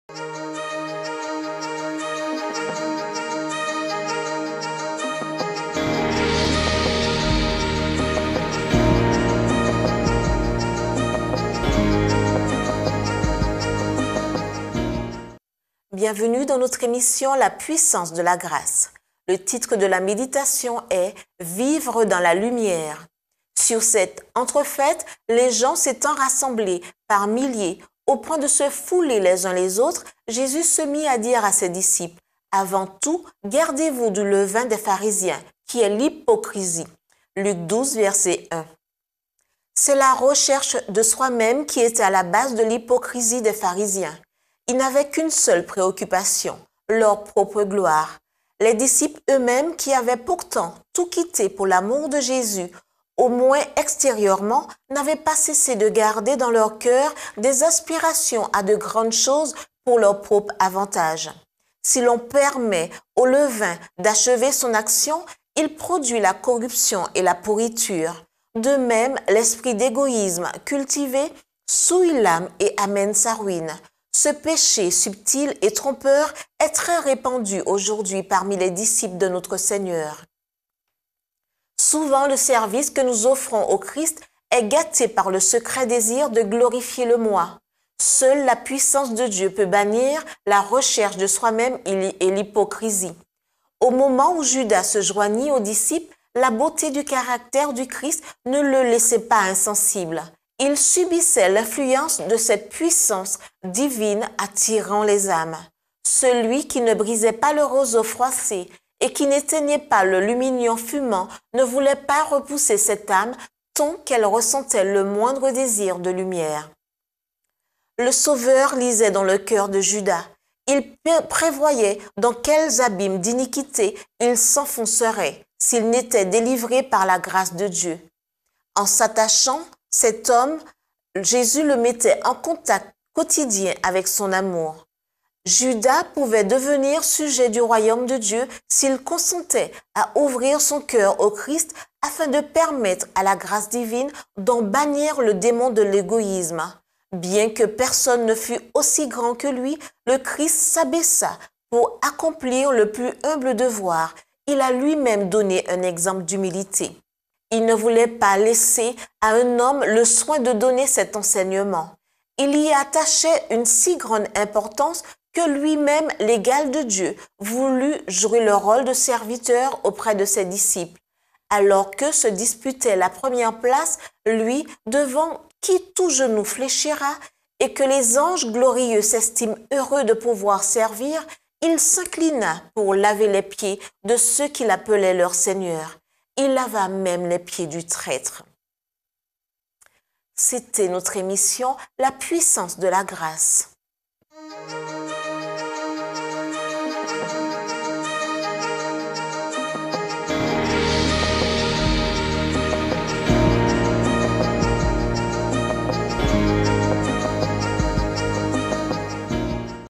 Bienvenue dans notre émission La puissance de la grâce. Le titre de la méditation est « Vivre dans la lumière ». Sur cette entrefaite, les gens s'étant rassemblés par milliers au point de se fouler les uns les autres, Jésus se mit à dire à ses disciples « Avant tout, gardez-vous du levain des pharisiens, qui est l'hypocrisie ». Luc 12, verset 1. C'est la recherche de soi-même qui était à la base de l'hypocrisie des pharisiens. Ils n'avaient qu'une seule préoccupation, leur propre gloire. Les disciples eux-mêmes qui avaient pourtant tout quitté pour l'amour de Jésus, au moins extérieurement, n'avaient pas cessé de garder dans leur cœur des aspirations à de grandes choses pour leur propre avantage. Si l'on permet au levain d'achever son action, il produit la corruption et la pourriture. De même, l'esprit d'égoïsme cultivé souille l'âme et amène sa ruine. Ce péché subtil et trompeur est très répandu aujourd'hui parmi les disciples de notre Seigneur. Souvent, le service que nous offrons au Christ est gâté par le secret désir de glorifier le moi. Seule la puissance de Dieu peut bannir la recherche de soi-même et l'hypocrisie. Au moment où Judas se joignit aux disciples, la beauté du caractère du Christ ne le laissait pas insensible. Il subissait l'influence de cette puissance divine attirant les âmes. Celui qui ne brisait pas le roseau froissé et qui n'éteignait pas le lumignon fumant ne voulait pas repousser cette âme tant qu'elle ressentait le moindre désir de lumière. Le Sauveur lisait dans le cœur de Judas. Il prévoyait dans quels abîmes d'iniquité il s'enfoncerait s'il n'était délivré par la grâce de Dieu. En s'attachant, cet homme, Jésus le mettait en contact quotidien avec son amour. Judas pouvait devenir sujet du royaume de Dieu s'il consentait à ouvrir son cœur au Christ afin de permettre à la grâce divine d'en bannir le démon de l'égoïsme. Bien que personne ne fût aussi grand que lui, le Christ s'abaissa pour accomplir le plus humble devoir. Il a lui-même donné un exemple d'humilité. Il ne voulait pas laisser à un homme le soin de donner cet enseignement. Il y attachait une si grande importance que lui-même, l'égal de Dieu, voulut jouer le rôle de serviteur auprès de ses disciples. Alors que se disputait la première place, lui, devant qui tout genou fléchira, et que les anges glorieux s'estiment heureux de pouvoir servir, il s'inclina pour laver les pieds de ceux qu'il appelait leur Seigneur. Il lava même les pieds du traître. C'était notre émission La puissance de la grâce.